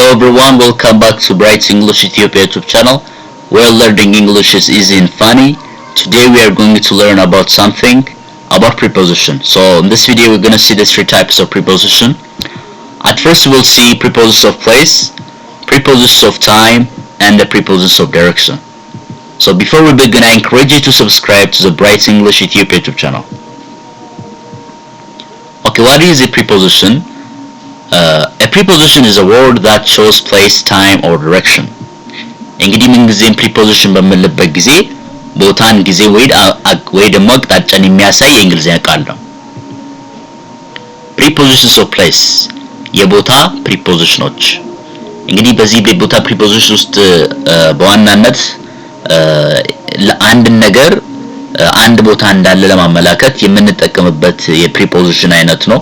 Hello everyone, welcome back to Bright English Ethiopia YouTube channel, where learning English is easy and funny. Today we are going to learn about something about preposition. So in this video we're going to see the three types of preposition. At first we'll see prepositions of place, prepositions of time, and the prepositions of direction. So before we begin, I encourage you to subscribe to the Bright English Ethiopia YouTube channel. Okay, what is a preposition? A preposition is a word that shows place, time, or direction. እንግዲህ ምን ጊዜም preposition በመለበት ጊዜ ቦታን ጊዜ ወይ ደግሞ አቅጣጫን የሚያሳይ የእንግሊዝኛ ቃል ነው። prepositions of place የቦታ prepositions እንግዲህ በዚህ የቦታ preposition ውስጥ በዋናነት ለአንድ ነገር አንድ ቦታ እንዳለ ለማመላከት የምንጠቀምበት የpreposition አይነት ነው።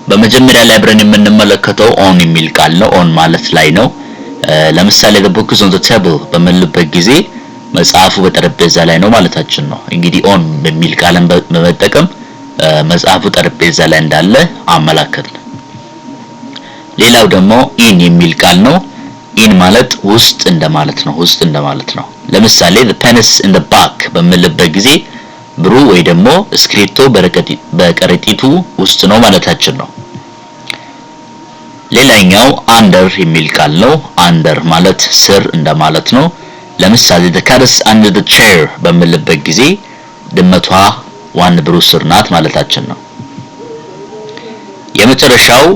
በመጀመሪያ ላይ አብረን የምንመለከተው on የሚል ቃል ነው። on ማለት ላይ ነው። ለምሳሌ the book is on the table በመልበት ጊዜ መጽሐፉ በጠረጴዛ ላይ ነው ማለታችን ነው። እንግዲህ on በሚል ቃልን በመጠቀም መጽሐፉ ጠረጴዛ ላይ እንዳለ አመላከትን። ሌላው ደግሞ in የሚል ቃል ነው። in ማለት ውስጥ እንደማለት ነው። ውስጥ እንደማለት ነው። ለምሳሌ the pen is in the back በመልበት ጊዜ ብሩ ወይ ደግሞ ስክሪፕቶ በከረጢቱ ውስጥ ነው ማለታችን ነው። ሌላኛው under የሚል ቃል ነው። under ማለት ስር እንደማለት ነው። ለምሳሌ the cat is under the chair በመልበት ጊዜ ድመቷ ወንበሩ ስር ናት ማለታችን ነው። የመጨረሻው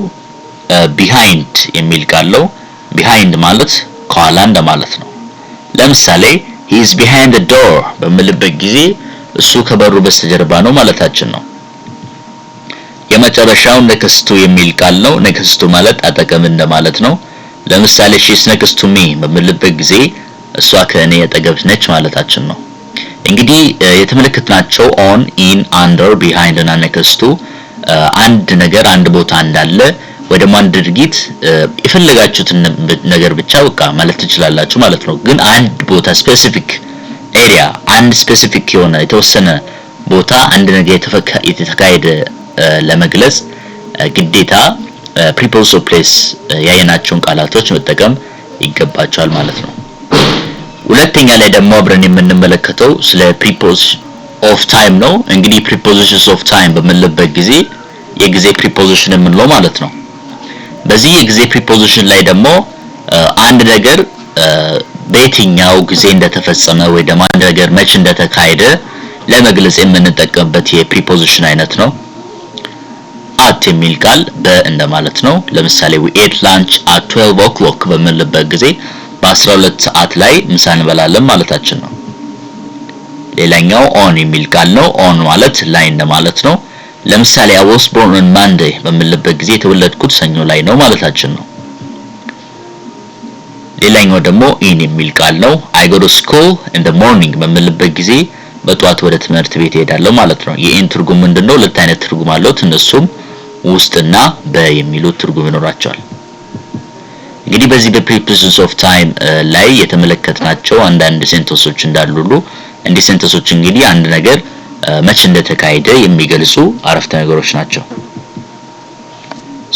behind የሚል ቃል ነው። behind ማለት ከኋላ እንደማለት ነው። ለምሳሌ he is behind the door በመልበት ጊዜ እሱ ከበሩ በስተጀርባ ነው ማለታችን ነው። የመጨረሻው next to የሚል ቃል ነው። next to ማለት አጠገብ እንደማለት ነው። ለምሳሌ she is next to me በመልበት ጊዜ እሷ ከእኔ አጠገብ ነች ማለታችን ነው። እንግዲህ የተመለከትናቸው on, in, under, behind እና next to አንድ ነገር አንድ ቦታ እንዳለ ወይ ደግሞ አንድ ድርጊት የፈለጋችሁትን ነገር ብቻ በቃ ማለት ትችላላችሁ ማለት ነው። ግን አንድ ቦታ specific area አንድ specific የሆነ የተወሰነ ቦታ አንድ ነገር የተካሄደ ለመግለጽ ግዴታ preposition of place ያየናቸውን ቃላቶች መጠቀም ይገባቸዋል ማለት ነው። ሁለተኛ ላይ ደግሞ አብረን የምንመለከተው ስለ preposition of time ነው። እንግዲህ prepositions of time በመለበት ጊዜ የጊዜ preposition የምንለው ማለት ነው። በዚህ የጊዜ preposition ላይ ደግሞ አንድ ነገር በየትኛው ጊዜ እንደተፈጸመ ወይ ደግሞ አንድ ነገር መቼ እንደተካሄደ ለመግለጽ የምንጠቀምበት የpreposition አይነት ነው። at የሚል ቃል እንደማለት ነው። ለምሳሌ we ate lunch at 12 o'clock በመልበት ጊዜ በ12 ሰዓት ላይ ምሳ እንበላለን ማለታችን ነው። ሌላኛው on የሚል ቃል ነው። on ማለት ላይ እንደማለት ነው። ለምሳሌ I was born on Monday በመልበት ጊዜ የተወለድኩት ሰኞ ላይ ነው ማለታችን ነው። ሌላኛው ደግሞ in የሚል ቃል ነው። I go to school in the morning በመልበት ጊዜ በጧት ወደ ትምህርት ቤት እሄዳለሁ ማለት ነው። የin ትርጉም ምንድነው? ሁለት አይነት ትርጉም አለው። እነሱም ውስጥና በሚሉት ትርጉም ይኖራቸዋል። እንግዲህ በዚህ በprepositions of time ላይ የተመለከትናቸው አንዳንድ ሴንተንሶች እንዳሉ ሁሉ እንዲህ ሴንተንሶች እንግዲህ አንድ ነገር መቼ እንደተካሄደ የሚገልጹ አረፍተ ነገሮች ናቸው።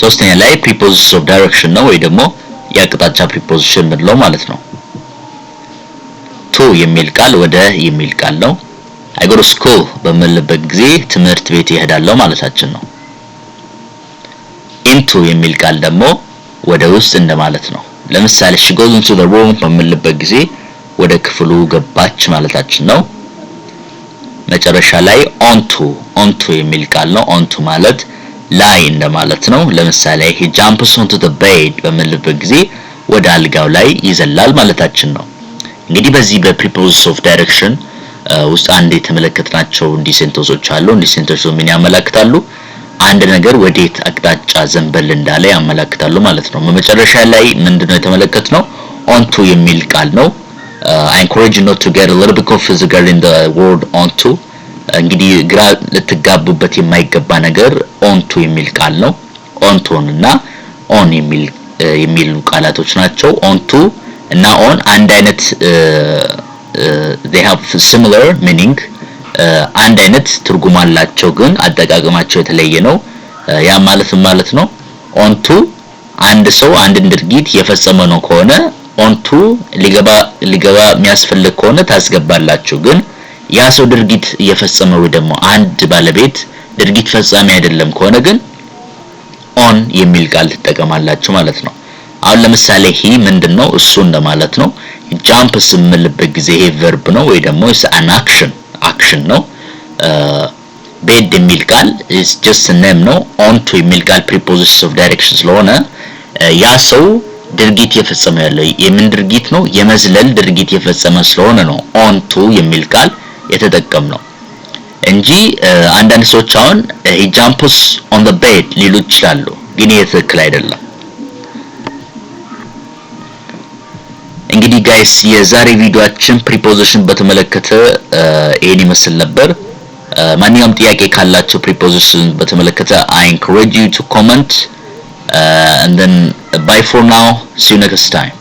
ሶስተኛ ላይ prepositions of direction ነው ወይ ደግሞ የአቅጣጫ preposition ምንለው ማለት ነው። to የሚል ቃል ወደ የሚል ቃል ነው። I go to school በመልበት ጊዜ ትምህርት ቤት እሄዳለሁ ማለታችን ነው። into የሚል ቃል ደግሞ ወደ ውስጥ እንደማለት ነው። ለምሳሌ she goes into the room በመልበት ጊዜ ወደ ክፍሉ ገባች ማለታችን ነው። መጨረሻ ላይ onto የሚል ቃል ነው። onto ማለት ላይ እንደማለት ነው። ለምሳሌ he jumps onto the bed በመልበት ጊዜ ወደ አልጋው ላይ ይዘላል ማለታችን ነው። እንግዲህ በዚህ በprepositions of direction ውስጥ አንድ የተመለከትናቸው እንዲህ ሴንተንሶች አሉ። እንዲህ ሴንተንሶች ምን ያመለክታሉ? አንድ ነገር ወዴት አቅጣጫ ዘንበል እንዳለ ያመለክታሉ ማለት ነው። በመጨረሻ ላይ ምንድነው የተመለከትነው? onto የሚል ቃል ነው። I encourage you not to get a little bit confused regarding the word onto. እንግዲህ ግራ ልትጋቡበት የማይገባ ነገር onto የሚል ቃል ነው። onto እና on የሚሉ ቃላቶች ናቸው። onto እና on አንድ አይነት they have similar meaning አንድ አይነት ትርጉም አላቸው ግን አጠቃቀማቸው የተለየ ነው። ያ ማለት ነው onto አንድ ሰው አንድን ድርጊት የፈጸመ ነው ከሆነ ኦንቱ ሊገባ የሚያስፈልግ ከሆነ ታስገባላችሁ። ግን ያ ሰው ድርጊት እየፈጸመ ወይ ደግሞ አንድ ባለቤት ድርጊት ፈጻሚ አይደለም ከሆነ ግን ኦን የሚል ቃል ትጠቀማላችሁ ማለት ነው። አሁን ለምሳሌ ሂ ምንድነው? እሱ እንደማለት ነው። ጃምፕስ የምልበት ጊዜ ይሄ ቨርብ ነው ወይ ደግሞ አን አክሽን ነው። ቤድ የሚል ቃል is just a name ነው። ኦንቱ የሚል ቃል preposition of direction ስለሆነ ያ ሰው ድርጊት የፈጸመ ያለው የምን ድርጊት ነው? የመዝለል ድርጊት የፈጸመ ስለሆነ ነው ኦንቱ የሚል ቃል የተጠቀምነው እንጂ አንዳንድ ሰዎች አሁን he jumps on the bed ሊሉ ይችላሉ። ግን ይሄ ትክክል አይደለም። እንግዲህ ጋይስ የዛሬ ቪዲዮአችን ፕሪፖዚሽን በተመለከተ ይሄን ይመስል ነበር። ማንኛውም ጥያቄ ካላችሁ ፕሪፖዚሽን በተመለከተ I encourage you to comment and then bye for now, see you next time.